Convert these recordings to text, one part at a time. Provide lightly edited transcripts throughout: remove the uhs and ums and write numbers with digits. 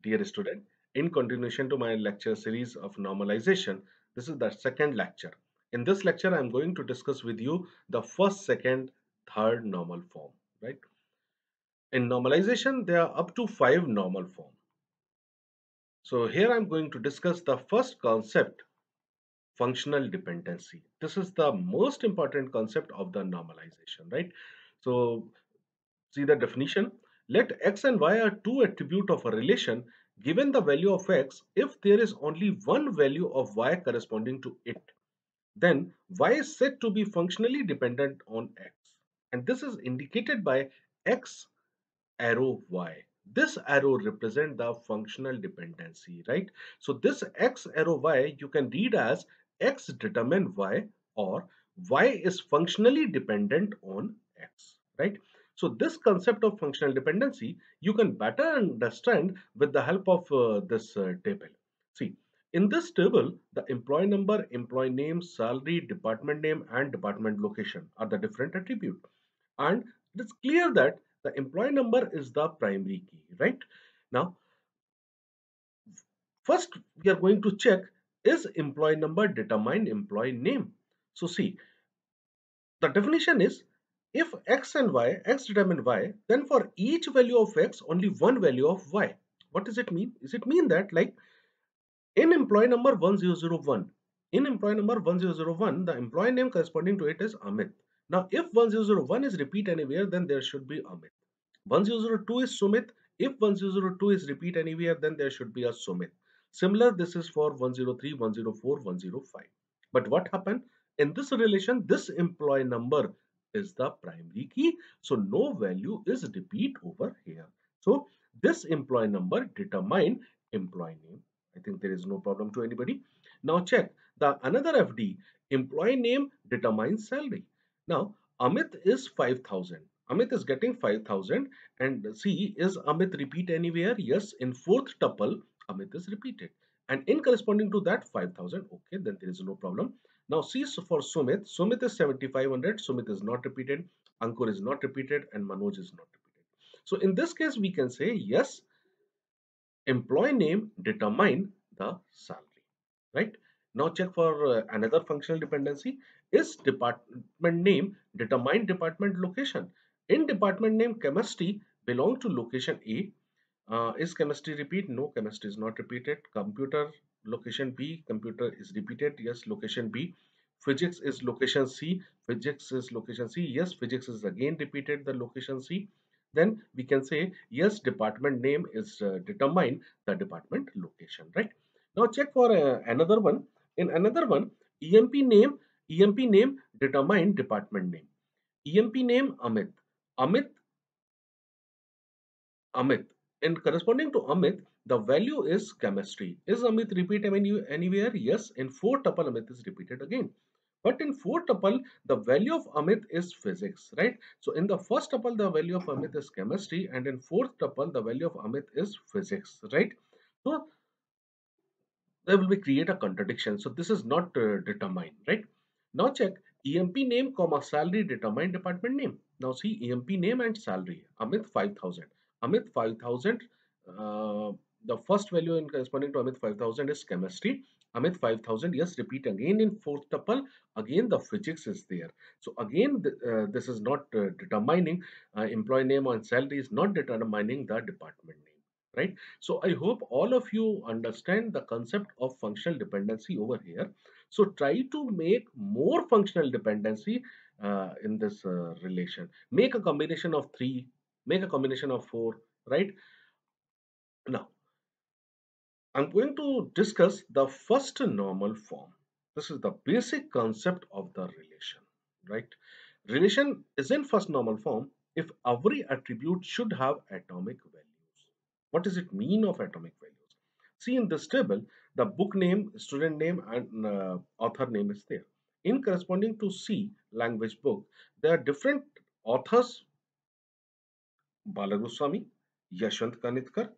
Dear student, in continuation to my lecture series of normalization, this is the second lecture. In this lecture, I am going to discuss with you the first, second, third normal form, right? In normalization, there are up to 5 normal forms. So here I'm going to discuss the first concept, functional dependency. This is the most important concept of the normalization, right? So see the definition. Let x and y are two attributes of a relation. Given the value of x, if there is only one value of y corresponding to it, then y is said to be functionally dependent on x. And this is indicated by x arrow y. This arrow represents the functional dependency, right? So this x arrow y you can read as x determine y, or y is functionally dependent on x, right? So this concept of functional dependency you can better understand with the help of this table. See, in this table, the employee number, employee name, salary, department name, and department location are the different attributes. And it's clear that the employee number is the primary key, right? Now, first we are going to check, is employee number determine employee name? So see, the definition is, if x and y, x determine y, then for each value of x, only one value of y. What does it mean? Does it mean that, like, in employee number 1001, the employee name corresponding to it is Amit. Now, if 1001 is repeat anywhere, then there should be Amit. 1002 is Sumit. If 1002 is repeat anywhere, then there should be a Sumit. Similar, this is for 103, 104, 105. But what happened? In this relation, this employee number is the primary key. So no value is repeat over here. So this employee number determine employee name. I think there is no problem to anybody. Now check the another FD, employee name determines salary. Now Amit is 5,000. Amit is getting 5,000, and see, is Amit repeat anywhere? Yes, in fourth tuple Amit is repeated, and in corresponding to that 5,000, okay, then there is no problem. Now see, so for Sumit is 7,500. Sumit is not repeated, Ankur is not repeated, and Manoj is not repeated. So in this case we can say yes, employee name determine the salary, right? Now check for another functional dependency, is department name determine department location. In department name chemistry belong to location A. Is chemistry repeat? No, chemistry is not repeated. Computer location B, computer is repeated. Yes, location B. Physics is location C. Physics is location C. Yes, physics is again repeated the location C. Then we can say yes, department name is determine the department location, right? Now check for another one. In another one, EMP name, EMP name determine department name. EMP name Amit. Amit Amit. In corresponding to Amit, the value is chemistry. Is Amit repeat anywhere? Yes. In four tuple, Amit is repeated again. But in four tuple, the value of Amit is physics, right? So in the first tuple, the value of Amit is chemistry, and in fourth tuple, the value of Amit is physics, right? So there will be create a contradiction. So this is not determined, right? Now check EMP name comma salary determine department name. Now see EMP name and salary. Amit 5,000. Amit 5,000. The first value in corresponding to Amit 5,000 is chemistry. Amit 5,000. Yes, repeat again in fourth tuple. Again the physics is there. So again this is not determining employee name and salary is not determining the department name, right? So I hope all of you understand the concept of functional dependency over here. So try to make more functional dependency in this relation. Make a combination of three, make a combination of four, right? Now, I'm going to discuss the first normal form. This is the basic concept of the relation, right? Relation is in first normal form if every attribute should have atomic values. What does it mean of atomic values? See in this table, the book name, student name, and author name is there. In corresponding to C, language book, there are different authors, Balagoswami, Yashwant Kanitkar,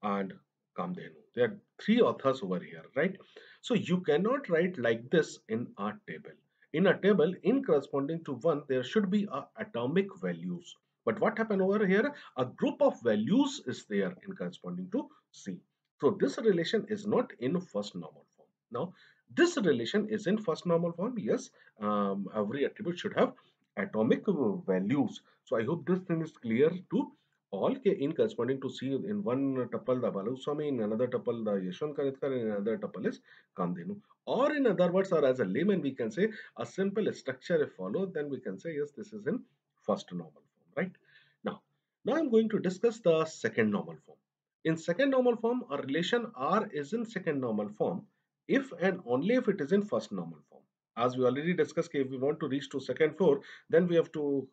and Kamdhenu. There are three authors over here, right? So you cannot write like this in a table. In a table, in corresponding to one, there should be a atomic values. But what happened over here? A group of values is there in corresponding to C. So this relation is not in first normal form. Now, this relation is in first normal form. Yes, every attribute should have atomic values. So I hope this thing is clear to all. In corresponding to C, in one tuple the Baluswami, in another tuple the Yashwant Kanitkar, in another tuple is Kamdenu. Or in other words, or as a layman, we can say a simple structure if followed, then we can say yes, this is in first normal form, right? Now, now I'm going to discuss the second normal form. In second normal form, a relation R is in second normal form if and only if it is in first normal form. As we already discussed, if we want to reach to second floor, then we have to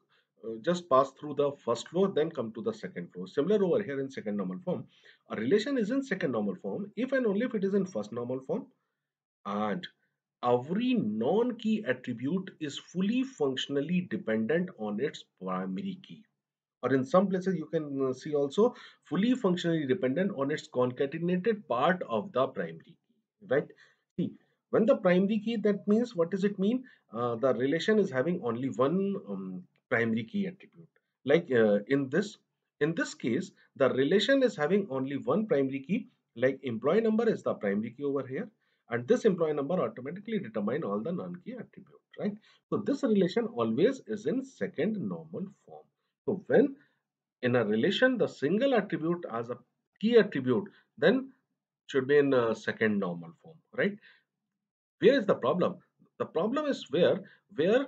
just pass through the first floor, then come to the second floor. Similar over here in second normal form, a relation is in second normal form if and only if it is in first normal form, and every non-key attribute is fully functionally dependent on its primary key, or in some places you can see also fully functionally dependent on its concatenated part of the primary key, right? See, when the primary key, that means what does it mean? The relation is having only one primary key attribute. Like in this case, the relation is having only one primary key. Like employee number is the primary key over here, and this employee number automatically determine all the non-key attributes, right? So this relation always is in second normal form. So when in a relation the single attribute as a key attribute, then should be in a second normal form, right? Where is the problem? The problem is where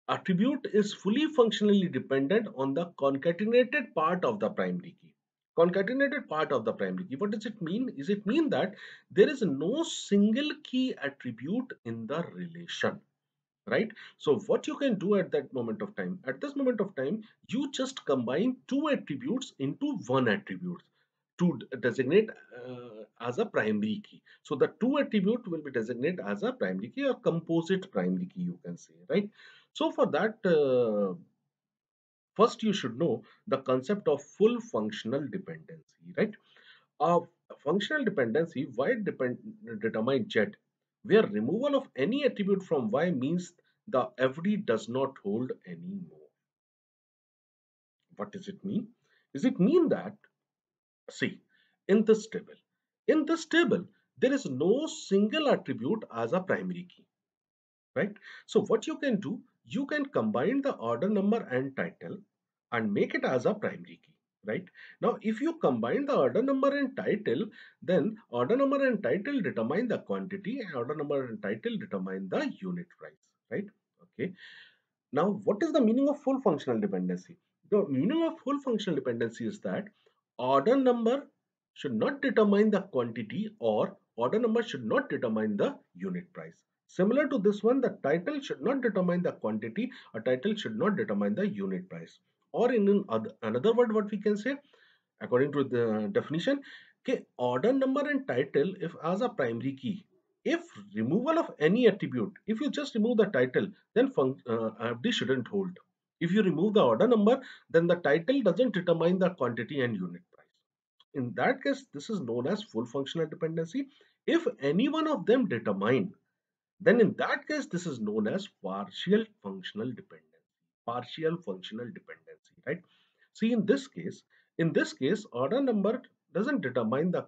attribute is fully functionally dependent on the concatenated part of the primary key. Concatenated part of the primary key, what does it mean? Is it mean that there is no single key attribute in the relation, right? So what you can do at that moment of time, at this moment of time, you just combine two attributes into one attribute to designate as a primary key. So the two attribute will be designated as a primary key or composite primary key, you can say, right? So for that, first you should know the concept of full functional dependency, right? A functional dependency y determine z, where removal of any attribute from y means the FD does not hold anymore. What does it mean? Does it mean that, see, in this table, in this table, there is no single attribute as a primary key, right? So what you can do, you can combine the order number and title and make it as a primary key, right? Now, if you combine the order number and title, then order number and title determine the quantity and order number and title determine the unit price, right? Okay. Now, what is the meaning of full functional dependency? The meaning of full functional dependency is that order number should not determine the quantity or order number should not determine the unit price. Similar to this one, the title should not determine the quantity, a title should not determine the unit price. Or in another word, what we can say, according to the definition, okay, order number and title, if as a primary key, if removal of any attribute, if you just remove the title, then FD shouldn't hold. If you remove the order number, then the title doesn't determine the quantity and unit price. In that case, this is known as full functional dependency. If any one of them determine, then in that case, this is known as partial functional dependency. Partial functional dependency, right? See, in this case, order number doesn't determine the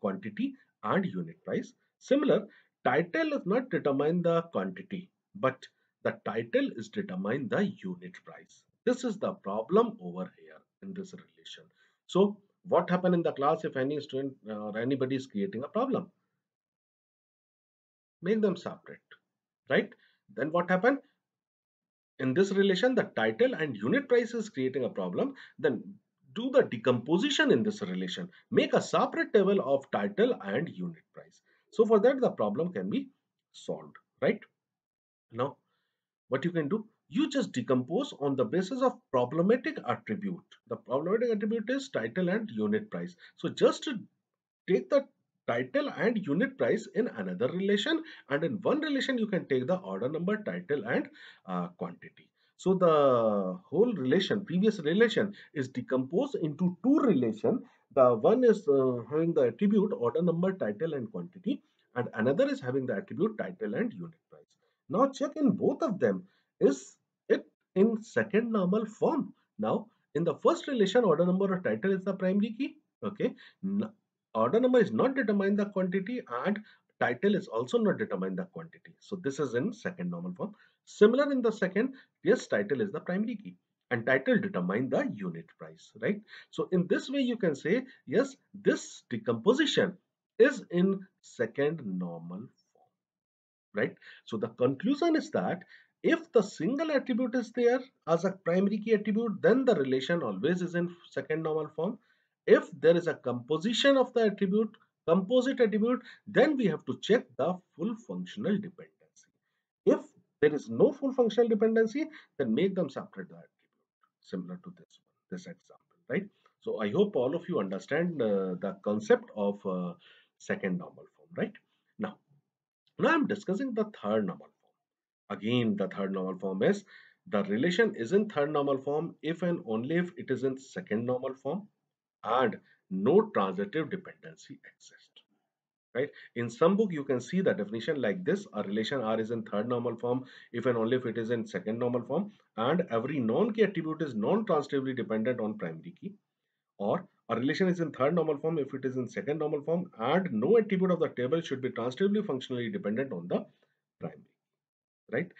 quantity and unit price. Similar, title does not determine the quantity, but the title is determine the unit price. This is the problem over here in this relation. So, what happened in the class if any student or anybody is creating a problem? Make them separate, right? Then what happened? In this relation, the title and unit price is creating a problem. Then do the decomposition in this relation. Make a separate table of title and unit price. So for that, the problem can be solved, right? Now, what you can do, you just decompose on the basis of problematic attribute. The problematic attribute is title and unit price. So just take the title and unit price in another relation, and in one relation you can take the order number, title, and quantity. So the whole relation, previous relation, is decomposed into two relation. The one is having the attribute order number, title, and quantity, and another is having the attribute title and unit price. Now check in both of them, is it in second normal form? Now in the first relation, order number or title is the primary key, okay. Order number is not determine the quantity, and title is also not determine the quantity. So this is in second normal form. Similar in the second, yes, title is the primary key and title determine the unit price, right? So in this way you can say, yes, this decomposition is in second normal form, right? So the conclusion is that if the single attribute is there as a primary key attribute, then the relation always is in second normal form. If there is a composition of the attribute, composite attribute, then we have to check the full functional dependency. If there is no full functional dependency, then make them separate the attribute, similar to this example, right? So I hope all of you understand the concept of second normal form, right? Now, now I'm discussing the third normal form. Again, the third normal form is the relation is in third normal form if and only if it is in second normal form and no transitive dependency exists. Right? In some book, you can see the definition like this: a relation R is in third normal form if and only if it is in second normal form, and every non-key attribute is non-transitively dependent on primary key. Or a relation is in third normal form if it is in second normal form, and no attribute of the table should be transitively functionally dependent on the primary, right?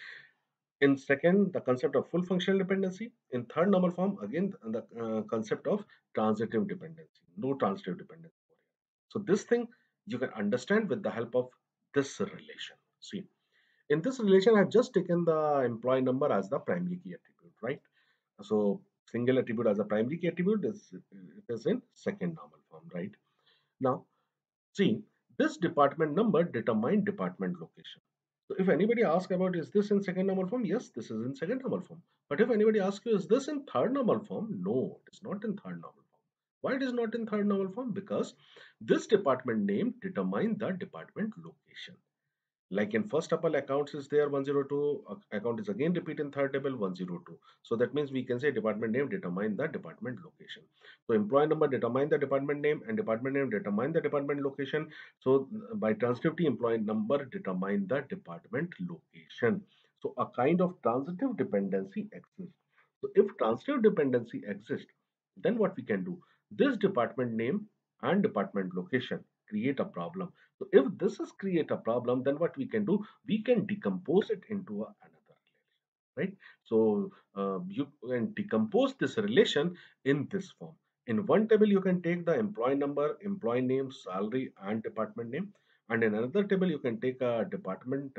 In second, the concept of full functional dependency. In third normal form, again, the concept of transitive dependency, no transitive dependency. So this thing you can understand with the help of this relation. See, in this relation, I've just taken the employee number as the primary key attribute, right? So single attribute as a primary key attribute is it is in second normal form, right? Now, see, this department number determine department location. So if anybody asks about is this in second normal form? Yes, this is in second normal form. But if anybody asks you is this in third normal form? No, it is not in third normal form. Why it is not in third normal form? Because this department name determine the department location. Like in first tuple accounts is there 102, account is again repeat in third table 102. So that means we can say department name determine the department location. So employee number determine the department name and department name determine the department location. So by transitivity, employee number determine the department location. So a kind of transitive dependency exists. So if transitive dependency exists, then what we can do? This department name and department location create a problem. So if this is create a problem, then what we can do? We can decompose it into another relation, right? So you can decompose this relation in this form. In one table, you can take the employee number, employee name, salary, and department name. And in another table, you can take a department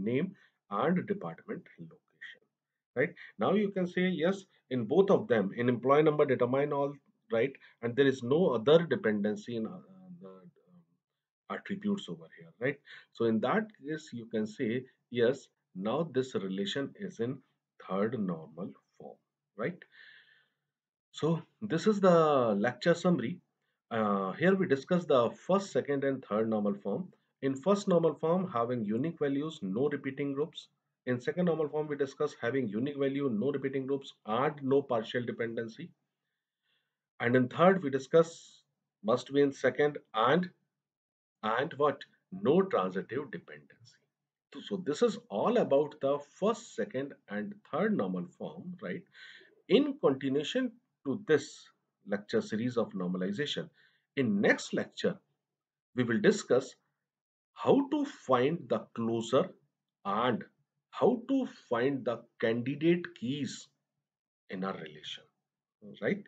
name and department location. Right now, you can say yes in both of them. In employee number, determine all, right, and there is no other dependency in the attributes over here, right? So in that case, you can say, yes, now this relation is in third normal form, right? So this is the lecture summary. Here we discuss the first, second, and third normal form. In first normal form, having unique values, no repeating groups. In second normal form, we discuss having unique value, no repeating groups, and no partial dependency. And in third, we discuss must be in second and what? No transitive dependency. So this is all about the first, second, and third normal form, right? In continuation to this lecture series of normalization, in next lecture, we will discuss how to find the closure and how to find the candidate keys in our relation, right?